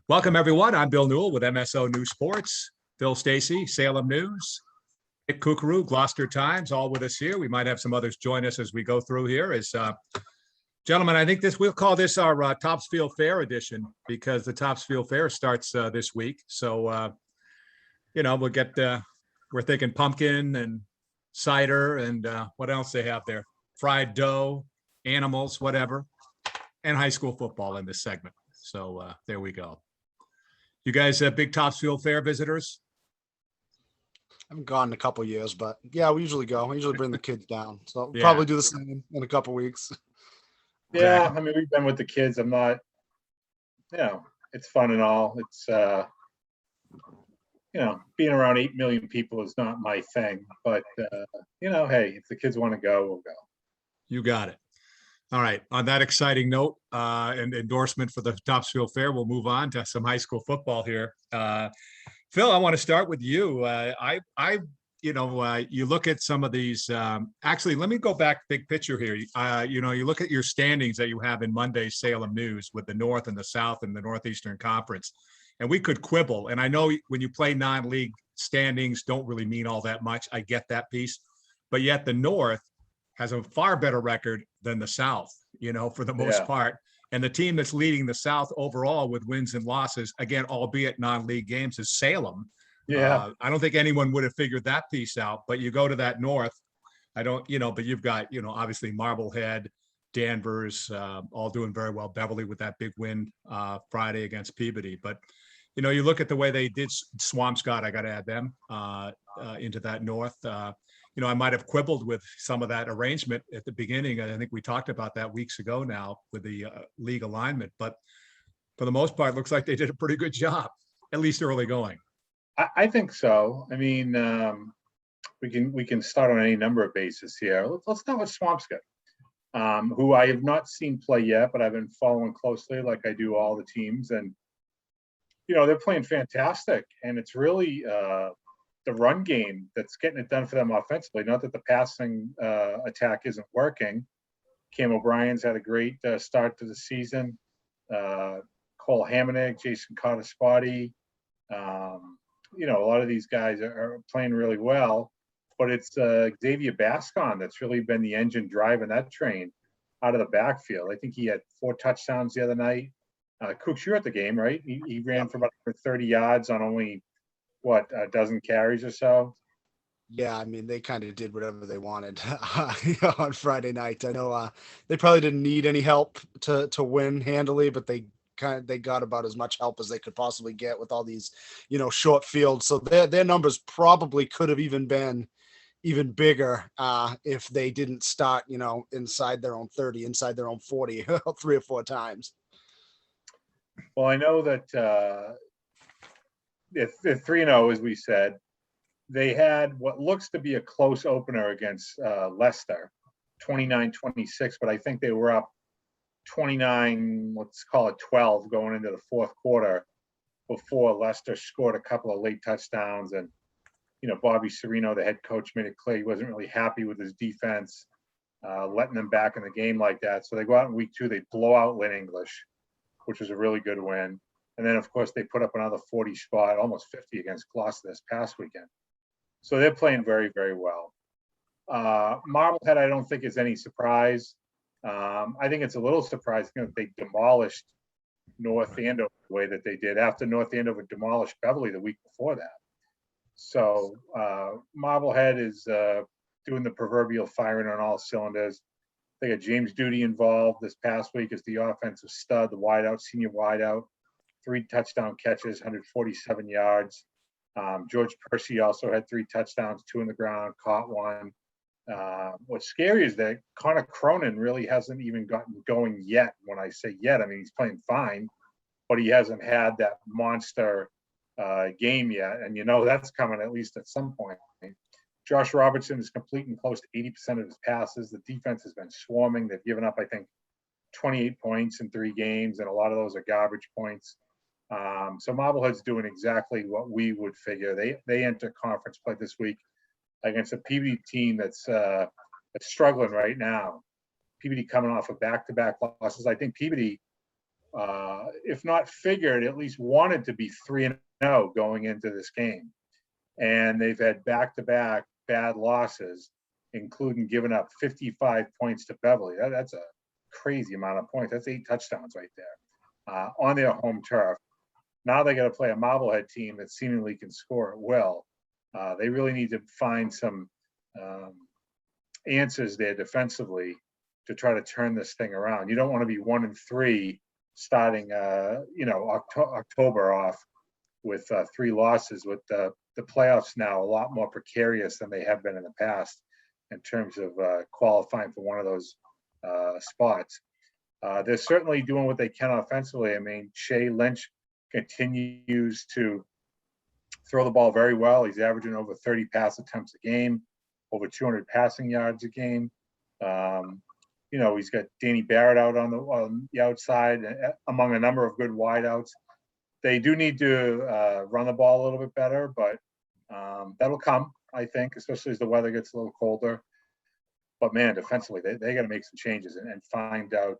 Welcome, everyone. I'm Bill Newell with MSO News Sports. Phil Stacy, Salem News. Nick Kukuru, Gloucester Times, all with us here. We might have some others join us as we go through here. Gentlemen, I think we'll call this our Topsfield Fair edition because the Topsfield Fair starts this week. So, we'll get, we're thinking pumpkin and cider and what else they have there? Fried dough, animals, whatever, and high school football in this segment. So there we go. You guys big Topsfield Fair visitors? I haven't gone in a couple years, but yeah, we usually go. We usually bring the kids down. So Yeah. probably do the same in a couple weeks. Yeah, Exactly. I mean, we've been with the kids. I'm not, it's fun and all. It's, being around 8 million people is not my thing. But, hey, if the kids want to go, we'll go. You got it. All right. On that exciting note and endorsement for the Topsfield Fair, we'll move on to some high school football here. Phil, I want to start with you. You look at some of these. Actually, let me go back big picture here. You look at your standings that you have in Monday's Salem News with the North and the South and the Northeastern Conference, and we could quibble. And I know when you play non-league, standings don't really mean all that much. I get that piece, but yet the North has a far better record than the South, for the most part. And the team that's leading the South overall with wins and losses, again, albeit non-league games, is Salem. Yeah. I don't think anyone would have figured that piece out, but you go to that North, but you've got, obviously Marblehead, Danvers, all doing very well. Beverly with that big win Friday against Peabody. But, you look at the way they did Swampscott, I got to add them into that North. I might have quibbled with some of that arrangement at the beginning. I think we talked about that weeks ago now with the league alignment, but for the most part, it looks like they did a pretty good job, at least early going. I think so. I mean, we can start on any number of bases here. Let's start with Swampscott, who I have not seen play yet, but I've been following closely like I do all the teams. And, they're playing fantastic. And it's really the run game that's getting it done for them offensively. Not that the passing attack isn't working. Cam O'Brien's had a great start to the season. Cole Hamannik, Jason Cottaspotty, a lot of these guys are playing really well, but it's Xavier Bascon that's really been the engine driving that train out of the backfield. I think he had 4 touchdowns the other night. Cooks, you're at the game, right? He ran for about 30 yards on only a dozen carries or so. Yeah, I mean, they kind of did whatever they wanted on Friday night. I know they probably didn't need any help to win handily, but they got about as much help as they could possibly get with all these, short fields. So their numbers probably could have even been even bigger if they didn't start, inside their own 30, inside their own 40, 3 or 4 times. Well, I know that if 3-0, as we said, they had what looks to be a close opener against Leicester, 29-26, but I think they were up 29, let's call it 12 going into the fourth quarter before Leicester scored a couple of late touchdowns. And, Bobby Serino, the head coach, made it clear he wasn't really happy with his defense, letting them back in the game like that. So they go out in week 2, they blow out Lynn English, which was a really good win. And then, of course, they put up another 40 spot, almost 50 against Gloucester this past weekend. So they're playing very, very well. Marblehead, I don't think is any surprise. I think it's a little surprising that they demolished North Andover the way that they did after North Andover demolished Beverly the week before that. So Marblehead is doing the proverbial firing on all cylinders. They got James Duty involved this past week as the offensive stud, the wideout, senior wideout, 3 touchdown catches, 147 yards. George Percy also had 3 touchdowns, 2 on the ground, caught 1. What's scary is that Connor Cronin really hasn't even gotten going yet. When I say yet, I mean he's playing fine, but he hasn't had that monster game yet. And that's coming at least at some point. Josh Robertson is completing close to 80% of his passes. The defense has been swarming. They've given up, I think, 28 points in 3 games, and a lot of those are garbage points. So Marblehead's doing exactly what we would figure. They enter conference play this week against a Peabody team that's struggling right now. Peabody coming off of back-to-back losses. I think Peabody if not figured, at least wanted to be 3-0 going into this game. And they've had back-to-back bad losses, including giving up 55 points to Beverly. That's a crazy amount of points. That's 8 touchdowns right there on their home turf. Now they got to play a Marblehead team that seemingly can score at will. They really need to find some answers there defensively to try to turn this thing around. You don't want to be 1-3 starting, October off with 3 losses, with the playoffs now a lot more precarious than they have been in the past in terms of qualifying for one of those spots. They're certainly doing what they can offensively. I mean, Shea Lynch continues to throw the ball very well. He's averaging over 30 pass attempts a game, over 200 passing yards a game. He's got Danny Barrett out on the outside, among a number of good wideouts. They do need to run the ball a little bit better, but that'll come, I think, especially as the weather gets a little colder. But man, defensively, they got to make some changes and find out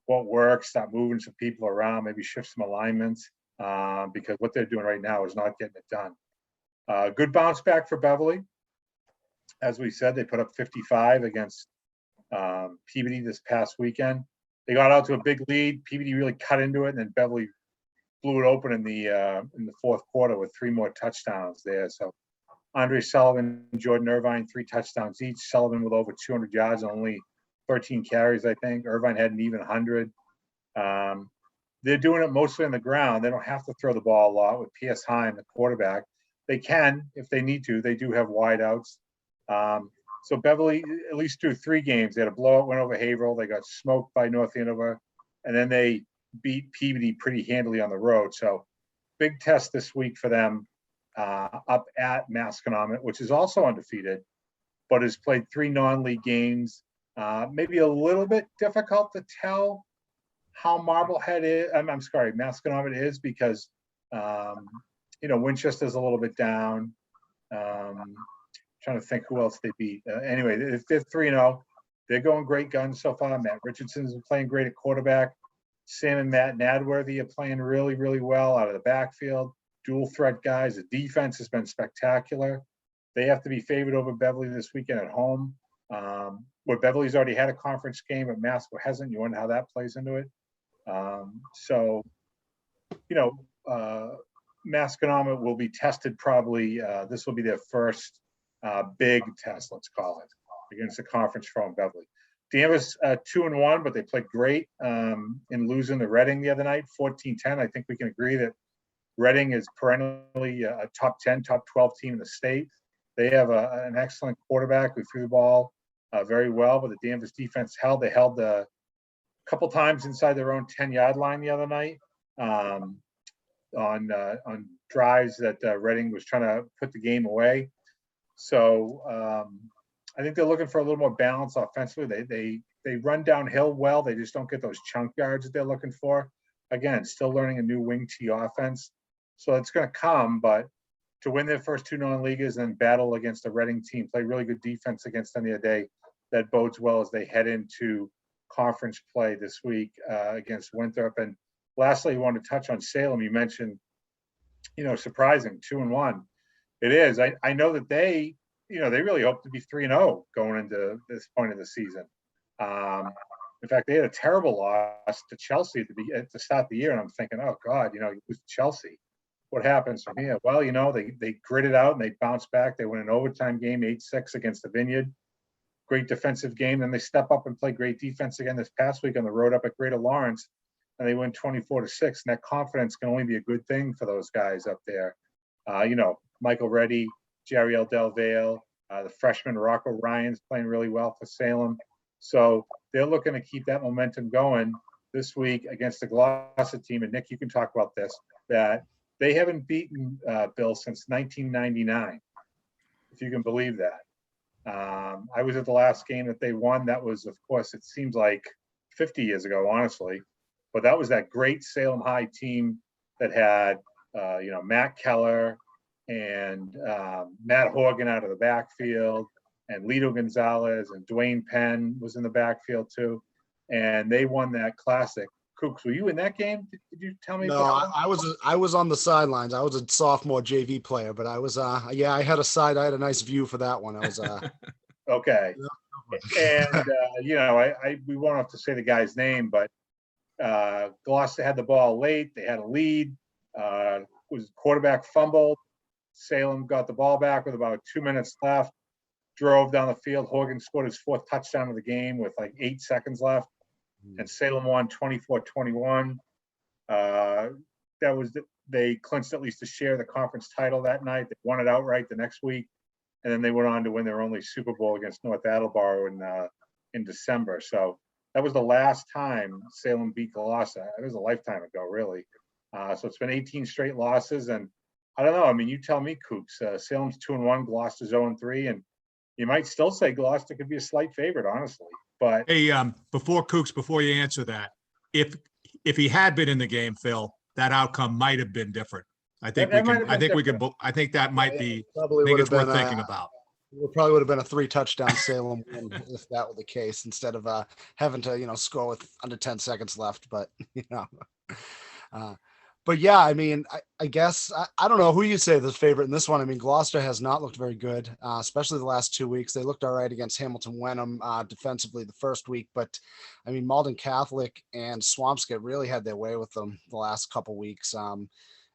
what works, stop moving some people around, maybe shift some alignments, because what they're doing right now is not getting it done. Good bounce back for Beverly. As we said, they put up 55 against Peabody this past weekend. They got out to a big lead. Peabody really cut into it, and then Beverly blew it open in the fourth quarter with 3 more touchdowns there. So Andre Sullivan and Jordan Irvine, 3 touchdowns each. Sullivan with over 200 yards, only 13 carries, I think. Irvine had an even 100. They're doing it mostly on the ground. They don't have to throw the ball a lot with P.S. Hine, the quarterback. They can if they need to. They do have wideouts. So Beverly, at least through 3 games, they had a blowout win over Haverhill. They got smoked by North Andover, and then they beat Peabody pretty handily on the road. So big test this week for them up at Masconomet, which is also undefeated, but has played 3 non-league games. Maybe a little bit difficult to tell how Marblehead is. Masconomet is, because Winchester's a little bit down. Trying to think who else they beat. Anyway, if they're 3-0, they're going great guns so far. Matt Richardson's been playing great at quarterback. Sam and Matt Nadworthy are playing really, really well out of the backfield. Dual threat guys. The defense has been spectacular. They have to be favored over Beverly this weekend at home. Where Beverly's already had a conference game, but Masco hasn't. You wonder how that plays into it. Masconomet will be tested probably. This will be their first big test, let's call it, against the conference from Beverly. Danvers 2-1, but they played great in losing to Reading the other night, 14-10. I think we can agree that Reading is perennially a top 10, top 12 team in the state. They have an excellent quarterback who threw the ball very well, but the Danvers defense held. They held a couple times inside their own 10-yard line the other night on drives that Reading was trying to put the game away. So I think they're looking for a little more balance offensively. They run downhill well. They just don't get those chunk yards that they're looking for. Again, still learning a new wing T offense. So it's going to come, but to win their first 2 non-leaguers and battle against a Reading team, play really good defense against them the other day, that bodes well as they head into conference play this week against Winthrop. And lastly, you want to touch on Salem. You mentioned, surprising 2-1. It is. I know that they really hope to be 3-0 going into this point of the season. In fact, they had a terrible loss to Chelsea at the start of the year, and I'm thinking, oh God, you lose to Chelsea. What happens from here? Well, they gritted out and they bounced back. They win an overtime game, 8-6 against the Vineyard. Great defensive game. Then they step up and play great defense again this past week on the road up at Greater Lawrence, and they win 24-6. And that confidence can only be a good thing for those guys up there. Michael Reddy, Jariel Del Valle, the freshman Rocco Ryan's playing really well for Salem. So they're looking to keep that momentum going this week against the Gloucester team. And Nick, you can talk about this, that they haven't beaten Bill since 1999, if you can believe that. I was at the last game that they won. That was, of course, it seems like 50 years ago, honestly. But that was that great Salem High team that had, Matt Keller and Matt Horgan out of the backfield, and Lito Gonzalez and Dwayne Penn was in the backfield too. And they won that classic Kooks, were you in that game? Did you tell me? No, I was on the sidelines. I was a sophomore JV player, but I was yeah, I had a nice view for that one. I was Okay. And we won't have to say the guy's name, but Gloucester had the ball late. They had a lead. Was quarterback fumbled. Salem got the ball back with about 2 minutes left. Drove down the field. Horgan scored his 4th touchdown of the game with like 8 seconds left, and Salem won 24-21. They clinched at least a share of the conference title that night. They won it outright the next week, and then they went on to win their only Super Bowl against North Attleboro in December. So that was the last time Salem beat Gloucester. It was a lifetime ago, really. So it's been 18 straight losses, and I don't know. I mean, you tell me, Kooks. Salem's 2-1, Gloucester's 0-3, and you might still say Gloucester could be a slight favorite, honestly. But Hey, before you answer that, if he had been in the game, Phil, that outcome might have been different. I think That we might can. have I think been we can. I think that might be. I probably think would it's have worth been thinking about. it probably would have been a 3-touchdown Salem win if that were the case, instead of having to score with under 10 seconds left. But but yeah, I mean, I guess I don't know who you say the favorite in this one. I mean, Gloucester has not looked very good, especially the last 2 weeks. They looked all right against Hamilton Wenham defensively the first week, but I mean, Malden Catholic and Swampscott really had their way with them the last couple weeks.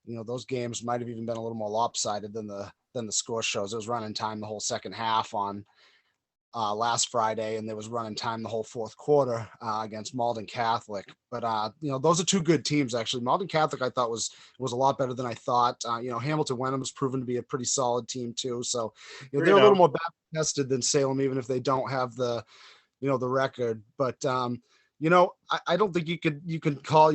Those games might have even been a little more lopsided than the score shows. It was running time the whole second half on last Friday, and there was running time the whole 4th quarter against Malden Catholic. But those are 2 good teams actually. Malden Catholic I thought was a lot better than I thought. Hamilton Wenham has proven to be a pretty solid team too. So they're a little more battle tested than Salem, even if they don't have the the record. But I don't think you can call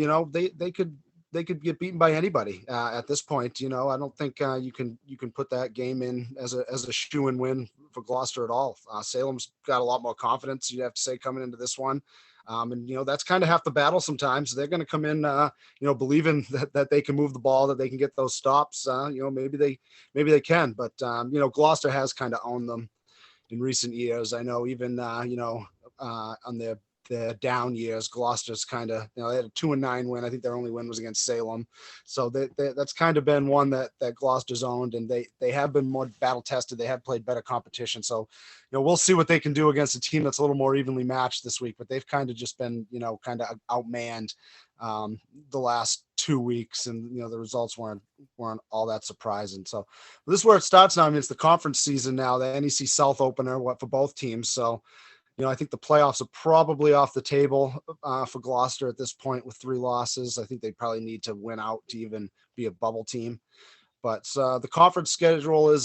they could get beaten by anybody at this point. I don't think you can put that game in as a shoe-in win for Gloucester at all. Salem's got a lot more confidence, you have to say, coming into this one. And that's kind of half the battle sometimes. They're going to come in, believing that they can move the ball, that they can get those stops. Maybe they can, but Gloucester has kind of owned them in recent years. I know even, on the down years, Gloucester's kind of, they had a 2-9 win. I think their only win was against Salem. So that's kind of been one that Gloucester's owned, and they have been more battle tested. They have played better competition. So, we'll see what they can do against a team that's a little more evenly matched this week, but they've kind of just been, kind of outmanned the last 2 weeks, and the results weren't all that surprising. So this is where it starts now. I mean, it's the conference season now, the NEC South opener, for both teams. So I think the playoffs are probably off the table for Gloucester at this point with 3 losses. I think they probably need to win out to even be a bubble team. But the conference schedule is,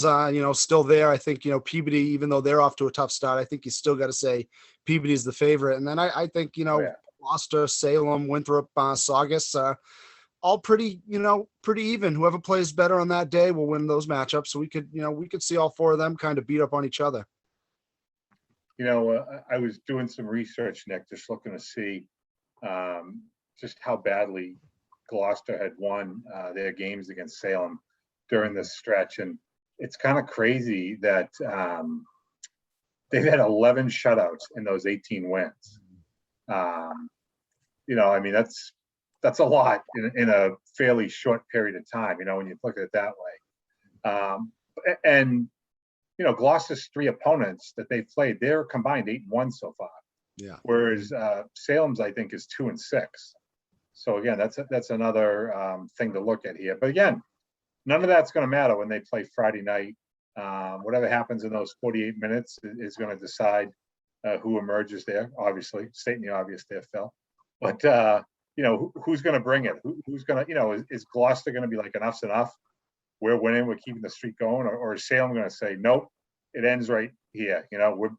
still there. I think, Peabody, even though they're off to a tough start, I think you still got to say Peabody's the favorite. And then I think, Gloucester, Salem, Winthrop, Saugus, all pretty even. Whoever plays better on that day will win those matchups. So we could see all 4 of them kind of beat up on each other. I was doing some research, Nick, just looking to see just how badly Gloucester had won their games against Salem during this stretch. And it's kind of crazy that they've had 11 shutouts in those 18 wins. I mean, that's a lot in a fairly short period of time, when you look at it that way. And Gloucester's 3 opponents that they've played, they're combined 8-1 so far. Yeah. Whereas Salem's, I think, is 2-6. So again, that's another thing to look at here. But again, none of that's going to matter when they play Friday night. Whatever happens in those 48 minutes is going to decide who emerges there. Obviously, stating the obvious there, Phil. But who's going to bring it? Who's going to? Is Gloucester going to be like, enough's enough? We're winning, we're keeping the streak going, or is Salem going to say, nope, it ends right here.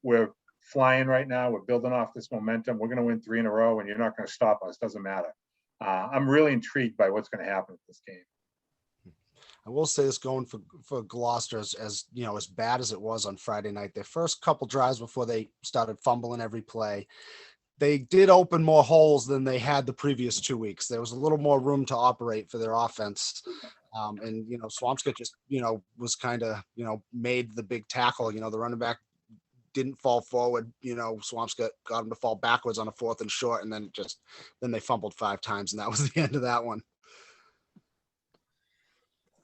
We're flying right now. We're building off this momentum. We're going to win 3 in a row, and you're not going to stop us. Doesn't matter. I'm really intrigued by what's going to happen with this game. I will say this, going for Gloucester, as bad as it was on Friday night, their first couple drives before they started fumbling every play, they did open more holes than they had the previous 2 weeks. There was a little more room to operate for their offense. And Swampscott just, was kind of, made the big tackle. The running back didn't fall forward. Swampscott got them to fall backwards on a 4th and short, and then they fumbled 5 times, and that was the end of that one.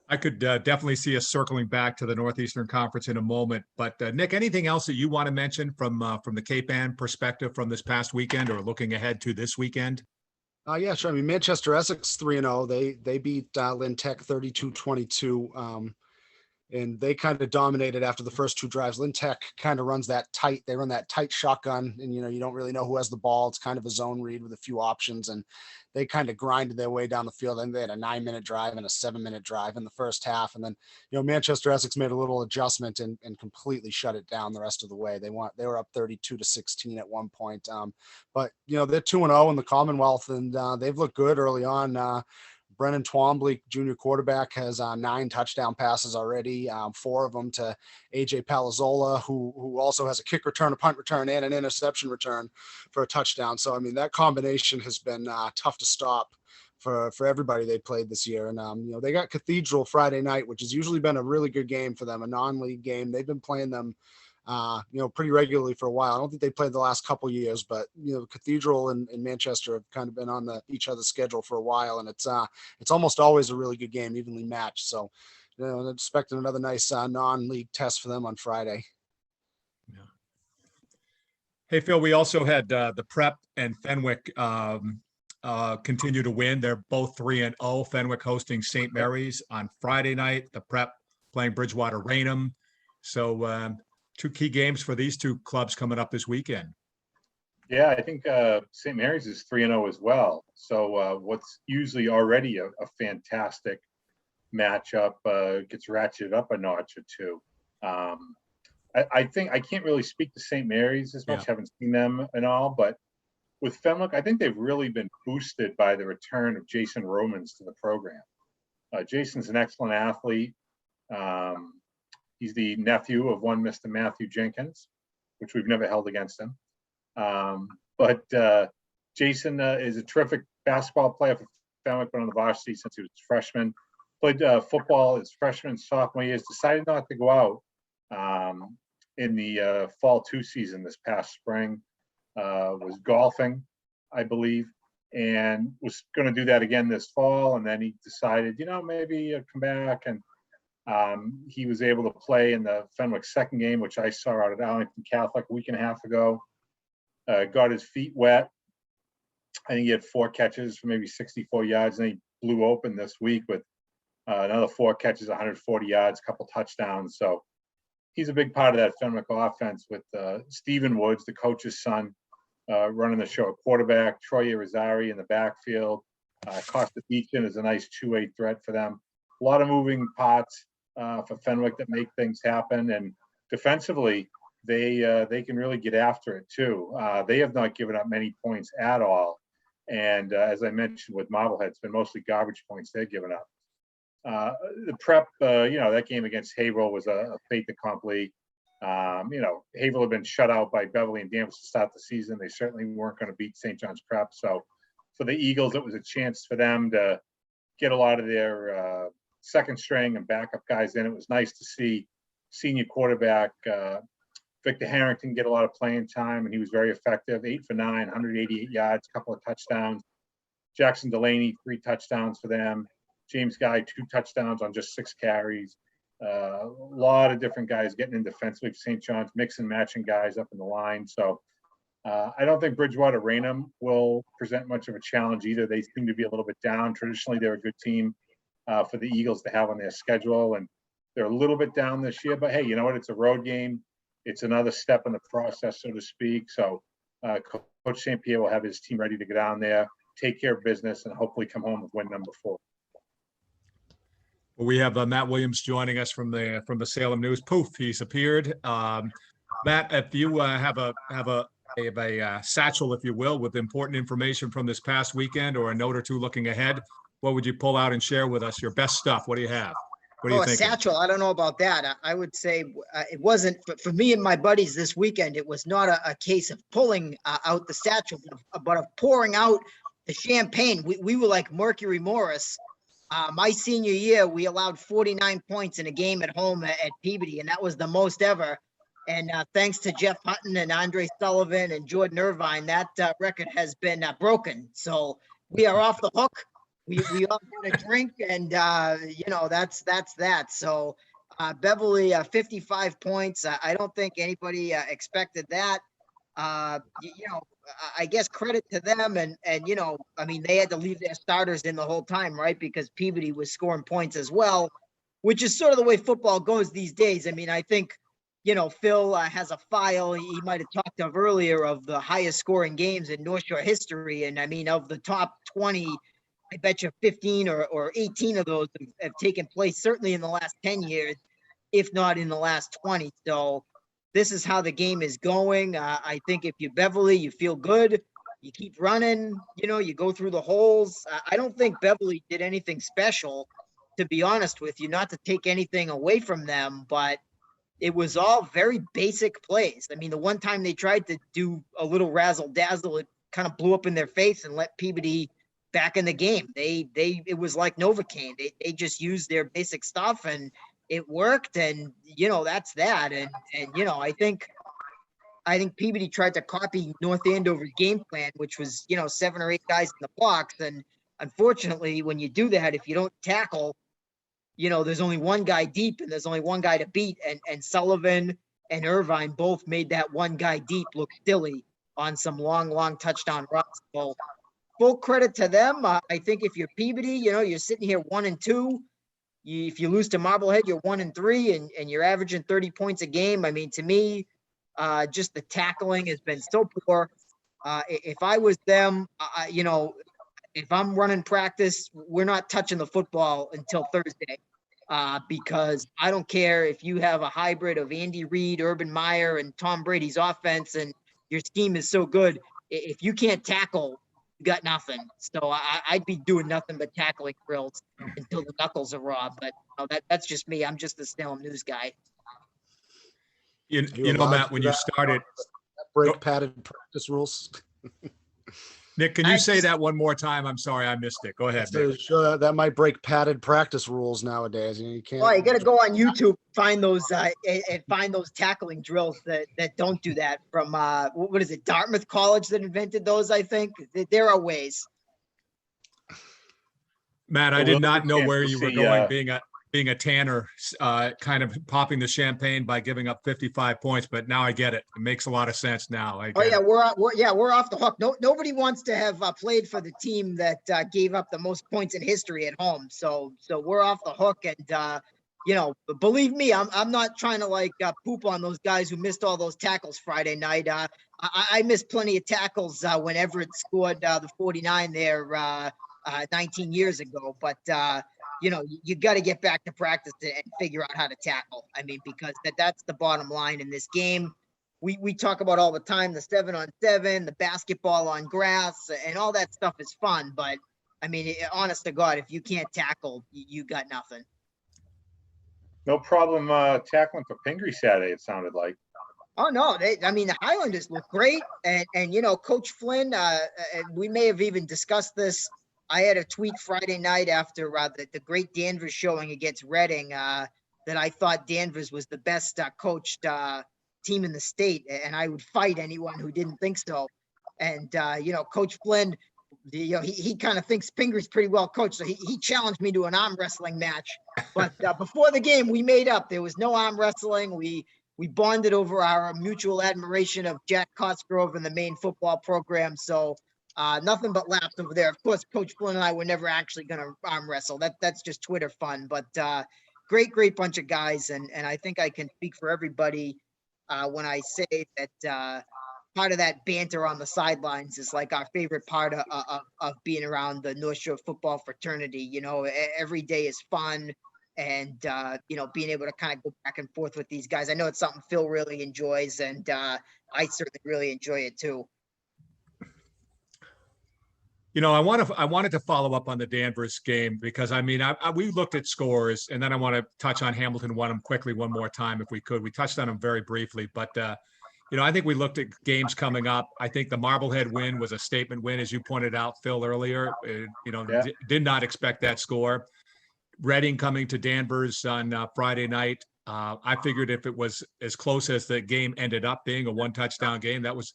I could definitely see us circling back to the Northeastern Conference in a moment. But Nick, anything else that you want to mention from the Cape Ann perspective from this past weekend or looking ahead to this weekend? Yeah, sure. I mean, Manchester Essex 3-0. They beat Lynn Tech 32-22. And they kind of dominated after the first 2 drives. Lynn Tech kind of runs that tight. They run that tight shotgun, and you don't really know who has the ball. It's kind of a zone read with a few options, and they kind of grinded their way down the field. And they had a 9-minute drive and a 7-minute drive in the first half, and then Manchester Essex made a little adjustment and completely shut it down the rest of the way. They were up 32-16 at one point, but they're 2-0 in the Commonwealth, and they've looked good early on. Brennan Twombly, junior quarterback, has 9 touchdown passes already, 4 of them to AJ Palazzola, who also has a kick return, a punt return, and an interception return for a touchdown. So, I mean, that combination has been tough to stop for everybody they played this year. And, they got Cathedral Friday night, which has usually been a really good game for them, a non-league game. They've been playing them pretty regularly for a while. I don't think they played the last couple of years, but Cathedral and Manchester have kind of been on each other's schedule for a while, and it's almost always a really good game, evenly matched. So, I'm expecting another nice non-league test for them on Friday. Yeah. Hey, Phil, we also had the Prep and Fenwick continue to win. They're both 3-0. Fenwick hosting St. Mary's on Friday night. The Prep playing Bridgewater Raynham. So 2 key games for these 2 clubs coming up this weekend. Yeah, I think St. Mary's is 3-0 as well. So what's usually already a fantastic matchup gets ratcheted up a notch or 2. I think I can't really speak to St. Mary's as much, haven't seen them and all, but with Fenwick, I think they've really been boosted by the return of Jason Romans to the program. Jason's an excellent athlete. He's the nephew of one Mr. Matthew Jenkins, which we've never held against him. But Jason is a terrific basketball player for Fenwick, been on the varsity since he was a freshman. Played football his freshman and sophomore years, decided not to go out in the fall 2 season this past spring. Was golfing, I believe, and was going to do that again this fall. And then he decided, maybe come back, and he was able to play in the Fenwick second game, which I saw out at Arlington Catholic a week and a half ago. Got his feet wet. I think he had 4 catches for maybe 64 yards, and he blew open this week with another 4 catches, 140 yards, a couple touchdowns. So he's a big part of that Fenwick offense with Stephen Woods, the coach's son, running the show at quarterback, Troy Irizarry in the backfield. Costa Beachin is a nice 2-way threat for them. A lot of moving parts for Fenwick that make things happen, and defensively they can really get after it too. They have not given up many points at all, and as I mentioned with Marblehead, it's been mostly garbage points they're giving up. The Prep, that game against Haverhill was a fait accompli. Haverhill had been shut out by Beverly and Danvers to start the season. They certainly weren't going to beat St. John's Prep. So for the Eagles, it was a chance for them to get a lot of their second string and backup guys in. It was nice to see senior quarterback Victor Harrington get a lot of playing time, and he was very effective. 8 for 9, 188 yards, a couple of touchdowns. Jackson Delaney, 3 touchdowns for them. James Guy, 2 touchdowns on just 6 carries. A lot of different guys getting in defensively for St. John's, mixing, matching guys up in the line. So I don't think Bridgewater Raynham will present much of a challenge either. They seem to be a little bit down. Traditionally, they're a good team for the Eagles to have on their schedule, and they're a little bit down this year. But hey, you know what? It's a road game. It's another step in the process, so to speak. So Coach St. Pierre will have his team ready to get down there, take care of business, and hopefully come home with win number 4. We have Matt Williams joining us from the Salem News. Poof, he's appeared. Matt, if you have a satchel, if you will, with important information from this past weekend or a note or 2 looking ahead, what would you pull out and share with us? Your best stuff. What do you have? What are you thinking? A satchel. I don't know about that. I would say it wasn't for me and my buddies this weekend. It was not a case of pulling out the satchel, but of pouring out the champagne. We were like Mercury Morris. My senior year, we allowed 49 points in a game at home at Peabody, and that was the most ever. And thanks to Jeff Hutton and Andre Sullivan and Jordan Irvine, that record has been broken. So we are off the hook. We all got a drink, and that's that. So Beverly, 55 points. I don't think anybody expected that. I guess credit to them, and I mean, they had to leave their starters in the whole time, right? Because Peabody was scoring points as well, which is sort of the way football goes these days. I mean, I think, Phil has a file he might have talked of earlier of the highest scoring games in North Shore history. And I mean, of the top 20, I bet you 15 or 18 of those have taken place, certainly in the last 10 years, if not in the last 20. So this is how the game is going. I think if you Beverly, you feel good. You keep running, you go through the holes. I don't think Beverly did anything special, to be honest with you, not to take anything away from them, but it was all very basic plays. I mean, the one time they tried to do a little razzle dazzle, it kind of blew up in their face and let Peabody back in the game. It was like Novocaine. They just used their basic stuff and it worked. And, that's that. And I think Peabody tried to copy North Andover's game plan, which was, 7 or 8 guys in the box. And unfortunately, when you do that, if you don't tackle, there's only one guy deep and there's only one guy to beat. And Sullivan and Irvine both made that one guy deep look silly on some long touchdown runs. So full credit to them. I think if you're Peabody, you're sitting here 1-2. If you lose to Marblehead, you're 1-3 and you're averaging 30 points a game. I mean, to me, just the tackling has been so poor. If I was them, if I'm running practice, we're not touching the football until Thursday. Because I don't care if you have a hybrid of Andy Reid, Urban Meyer, and Tom Brady's offense, and your scheme is so good. If you can't tackle, you got nothing. So I'd be doing nothing but tackling drills until the knuckles are raw. But that's just me. I'm just the Salem News guy. Matt, when you started, break padded practice rules. Nick, can you say that one more time? I'm sorry, I missed it. Go ahead, Nick. Sure, that might break padded practice rules nowadays. You can't. Well, you got to go on YouTube, find those and find those tackling drills that don't do that. From what is it, Dartmouth College that invented those? I think there are ways. Matt, I did not know where you were going, being a tanner, kind of popping the champagne by giving up 55 points, but now I get it. It makes a lot of sense now. We're off the hook. Nobody wants to have played for the team that gave up the most points in history at home. So we're off the hook, and believe me, I'm not trying to poop on those guys who missed all those tackles Friday night. I missed plenty of tackles when Everett scored the 49 there 19 years ago, but you got to get back to practice and figure out how to tackle. I mean, because that's the bottom line in this game. We talk about all the time, the 7-on-7, the basketball on grass, and all that stuff is fun. But I mean, honest to God, if you can't tackle, you got nothing. No problem tackling for Pingree Saturday, it sounded like. Oh, no. The Highlanders look great. And Coach Flynn, we may have even discussed this. I had a tweet Friday night after the great Danvers showing against Reading that I thought Danvers was the best coached team in the state, and I would fight anyone who didn't think so. And Coach Flynn, he kind of thinks Pingree's pretty well coached, so he challenged me to an arm wrestling match. But before the game, we made up. There was no arm wrestling. We bonded over our mutual admiration of Jack Cosgrove and the Maine football program. So. Nothing but laughs over there. Of course, Coach Flynn and I were never actually going to arm wrestle. That's just Twitter fun. But great bunch of guys, and I think I can speak for everybody when I say that part of that banter on the sidelines is like our favorite part of being around the North Shore football fraternity. Every day is fun, and being able to kind of go back and forth with these guys. I know it's something Phil really enjoys, and I certainly really enjoy it too. I wanted to follow up on the Danvers game because we looked at scores, and then I want to touch on Hamilton Wenham quickly one more time if we could. We touched on them very briefly, but I think we looked at games coming up. I think the Marblehead win was a statement win, as you pointed out, Phil, earlier. Did not expect that score. Reading coming to Danvers on Friday night. I figured if it was as close as the game ended up being, a 1-touchdown game, that was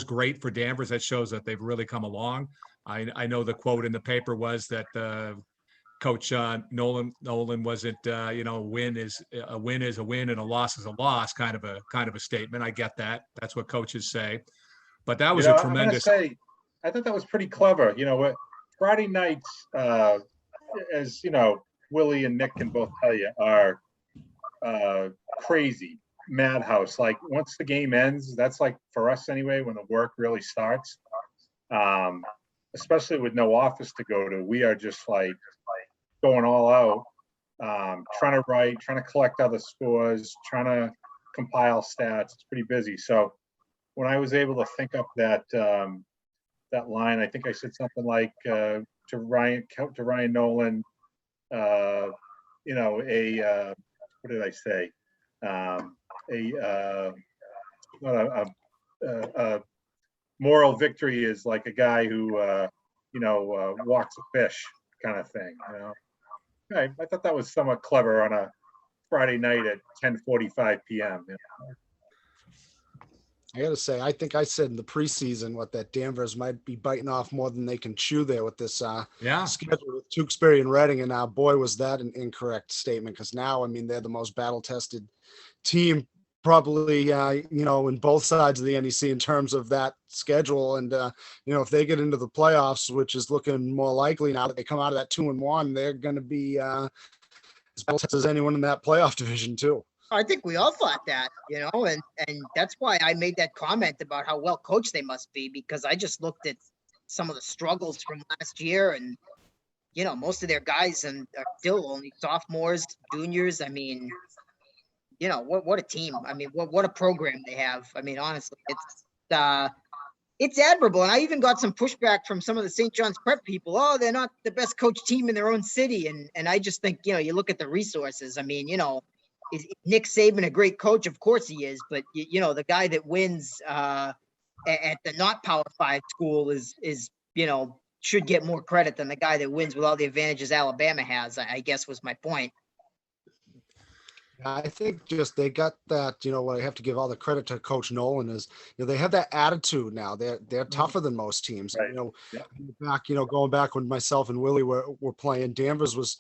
great for Danvers. That shows that they've really come along. I know the quote in the paper was that Coach Nolan wasn't win is a win and a loss is a loss, kind of a statement. I get that. That's what coaches say. But that was a I'm gonna tremendous. say, I thought that was pretty clever. Friday nights, as Willie and Nick can both tell you, are crazy madhouse. Like once the game ends, that's like for us anyway, when the work really starts. Especially with no office to go to, we are just like going all out, trying to write, trying to collect other scores, trying to compile stats. It's pretty busy. So when I was able to think up that line, I think I said something like to Ryan Nolan, what did I say? A moral victory is like a guy who walks a fish, kind of thing. I thought that was somewhat clever on a Friday night at 10:45 p.m. I gotta say, I think I said in the preseason that Danvers might be biting off more than they can chew there with this schedule with Tewksbury and Reading, and boy, was that an incorrect statement, because now, I mean, they're the most battle-tested team probably, in both sides of the NEC in terms of that schedule, and if they get into the playoffs, which is looking more likely now that they come out of that 2-1, they're going to be as battle-tested as anyone in that playoff division too. I think we all thought that, and that's why I made that comment about how well coached they must be, because I just looked at some of the struggles from last year, and most of their guys are still only sophomores, juniors. I mean, what a team. I mean, what a program they have. I mean, honestly, it's admirable. And I even got some pushback from some of the St. John's Prep people. Oh, they're not the best coach team in their own city. And I just think, you look at the resources. I mean, is Nick Saban a great coach? Of course he is. But, the guy that wins at the not Power 5 school is should get more credit than the guy that wins with all the advantages Alabama has, I guess was my point. I think just they got that, what I have to give all the credit to Coach Nolan is, they have that attitude now. They're tougher than most teams. Right. Back, going back when myself and Willie were playing, Danvers was,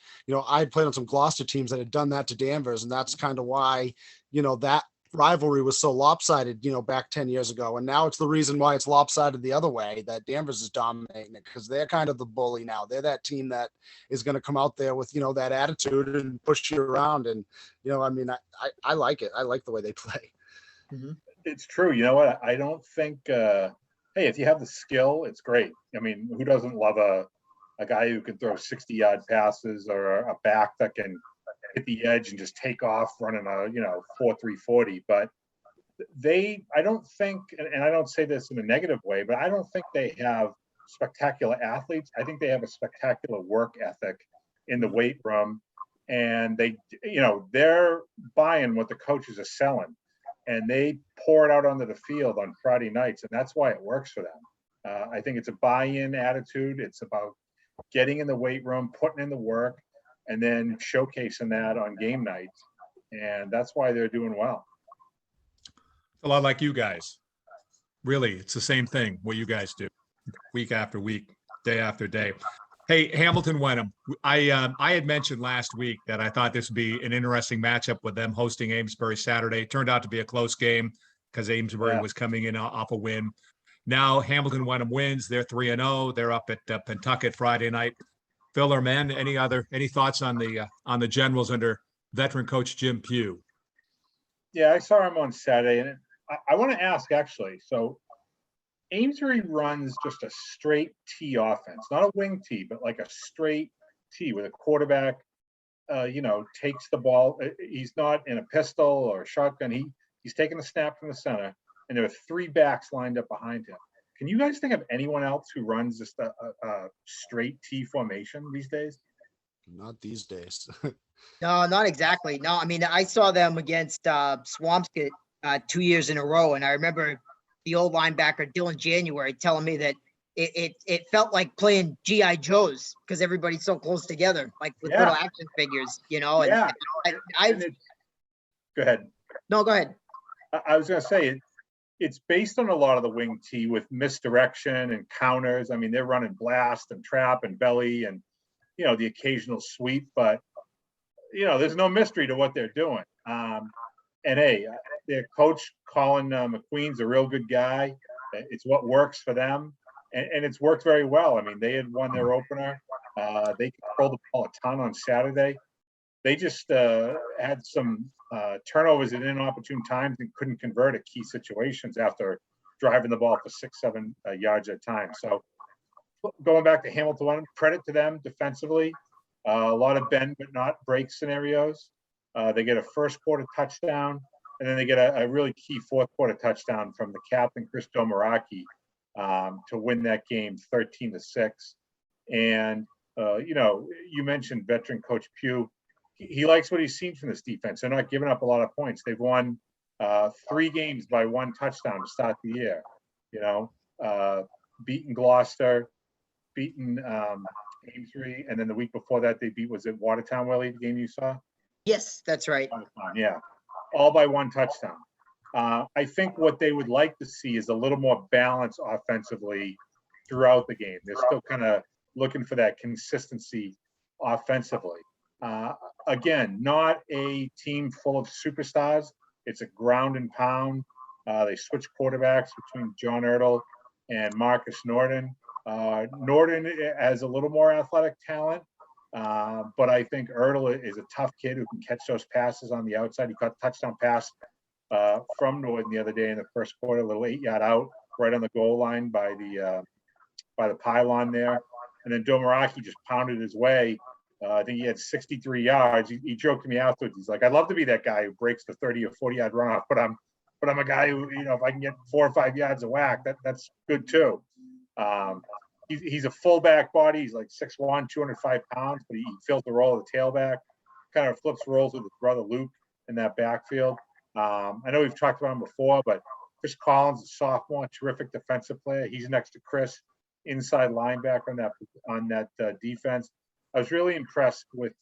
I had played on some Gloucester teams that had done that to Danvers. And that's kind of why, that rivalry was so lopsided, back 10 years ago. And now it's the reason why it's lopsided the other way, that Danvers is dominating it, because they're kind of the bully now. They're that team that is going to come out there with, that attitude and push you around. And, I mean, I like it. I like the way they play. Mm-hmm. It's true. You know what? I don't think, hey, if you have the skill, it's great. I mean, who doesn't love a guy who can throw 60-yard passes, or a back that can hit the edge and just take off running a 4.340? But I don't think, and I don't say this in a negative way, but I don't think they have spectacular athletes. I think they have a spectacular work ethic in the weight room, and they're buying what the coaches are selling, and they pour it out onto the field on Friday nights, and that's why it works for them. I think it's a buy-in attitude. It's about getting in the weight room, putting in the work, and then showcasing that on game nights. And that's why they're doing well. A lot like you guys. Really, it's the same thing what you guys do week after week, day after day. Hey, Hamilton Wenham, I had mentioned last week that I thought this would be an interesting matchup with them hosting Amesbury Saturday. It turned out to be a close game because Amesbury was coming in off a win. Now Hamilton Wenham wins. They're 3-0. They're up at Pentucket Friday night. Phil or Men, any thoughts on the Generals under veteran coach Jim Pugh? Yeah, I saw him on Saturday, and I want to ask actually. So Amesbury runs just a straight T offense, not a wing T, but like a straight T with a quarterback. Takes the ball. He's not in a pistol or a shotgun. He's taking the snap from the center, and there are 3 backs lined up behind him. Can you guys think of anyone else who runs just a straight T formation these days? Not these days. No, not exactly. No, I mean, I saw them against Swampscott 2 years in a row, and I remember the old linebacker Dylan January telling me that it felt like playing G.I. Joes because everybody's so close together, like with little action figures, And Go ahead. No, go ahead. I was going to say it's based on a lot of the wing tee with misdirection and counters. I mean, they're running blast and trap and belly and, the occasional sweep, but, there's no mystery to what they're doing. And hey, their coach, Colin McQueen's a real good guy. It's what works for them. And it's worked very well. I mean, they had won their opener. They controlled the ball a ton on Saturday. They just had some turnovers at inopportune times and couldn't convert at key situations after driving the ball for 6-7 yards at a time. So going back to Hamilton, credit to them defensively. A lot of bend but not break scenarios. They get a first quarter touchdown, and then they get a really key fourth quarter touchdown from the captain, Chris Domaraki, to win that game 13-6. And, you mentioned veteran Coach Pugh. He likes what he's seen from this defense. They're not giving up a lot of points. They've won 3 games by 1 touchdown to start the year. Beaten Gloucester, beaten Amesbury, and then the week before that they beat, was it Watertown, Willie, the game you saw? Yes, that's right. Yeah, all by 1 touchdown. I think what they would like to see is a little more balance offensively throughout the game. They're still kind of looking for that consistency offensively. Again, not a team full of superstars. It's a ground and pound. They switch quarterbacks between John Ertl and Marcus Norton. Norton has a little more athletic talent, but I think Ertl is a tough kid who can catch those passes on the outside. He caught a touchdown pass from Norton the other day in the first quarter, a little 8-yard out, right on the goal line by the pylon there. And then Domaraki just pounded his way. I think he had 63 yards. He joked to me afterwards. He's like, "I'd love to be that guy who breaks the 30 or 40-yard runoff, but I'm a guy who, if I can get 4 or 5 yards of whack, that's good too." He's a fullback body. He's like 6'1", 205 pounds, but he fills the role of the tailback. Kind of flips roles with his brother Luke in that backfield. I know we've talked about him before, but Chris Collins, a sophomore, terrific defensive player. He's next to Chris, inside linebacker on that defense. I was really impressed with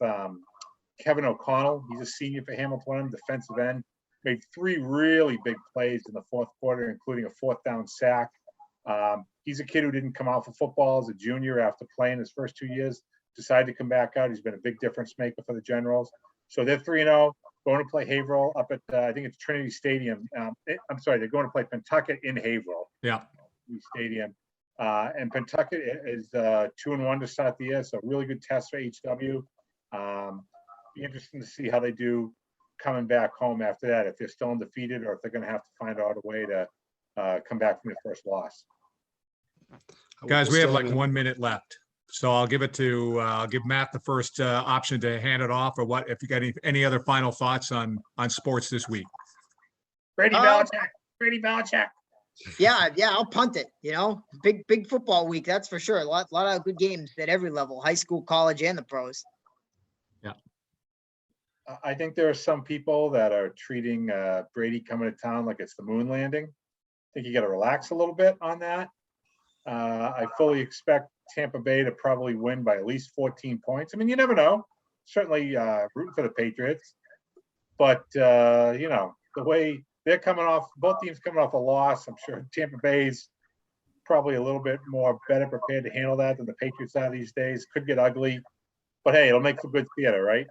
Kevin O'Connell. He's a senior for Hamilton, defensive end. Made 3 really big plays in the fourth quarter, including a 4th down sack. He's a kid who didn't come out for football as a junior after playing his first 2 years, decided to come back out. He's been a big difference maker for the Generals. So they're 3-0, going to play Haverhill up at, I think it's Trinity Stadium. I'm sorry, they're going to play Pentucket in Haverhill. Yeah. Stadium. And Pentucket is 2-1 to start the year, so really good test for HW. Be interesting to see how they do coming back home after that, if they're still undefeated or if they're going to have to find out a way to come back from their first loss. Guys, we have like 1 minute left. So I'll give Matt the first option to hand it off, or what, if you got any other final thoughts on sports this week. Brady Belichick. Yeah, I'll punt it. Big football week, that's for sure. A lot of good games at every level, high school, college, and the pros. Yeah, I think there are some people that are treating Brady coming to town like it's the moon landing. I think you got to relax a little bit on that. I fully expect Tampa Bay to probably win by at least 14 points. I mean, you never know. Certainly rooting for the Patriots, but the way they're coming off, both teams coming off a loss. I'm sure Tampa Bay's probably a little bit more better prepared to handle that than the Patriots are these days. Could get ugly, but hey, it'll make for good theater, right?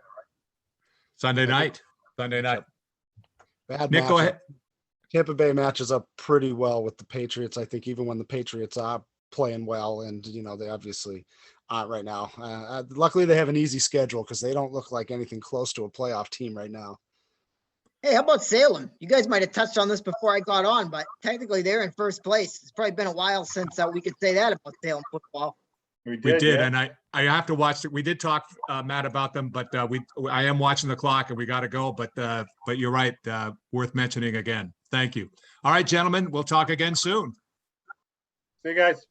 Sunday night. Bad Nick, go ahead. Tampa Bay matches up pretty well with the Patriots, I think, even when the Patriots are playing well, and they obviously aren't right now. Luckily, they have an easy schedule because they don't look like anything close to a playoff team right now. Hey, how about Salem? You guys might have touched on this before I got on, but technically they're in first place. It's probably been a while since we could say that about Salem football. We did, yeah. And I have to watch it. We did talk, Matt, about them, but I am watching the clock and we got to go. But you're right, worth mentioning again. Thank you. All right, gentlemen, we'll talk again soon. See you guys.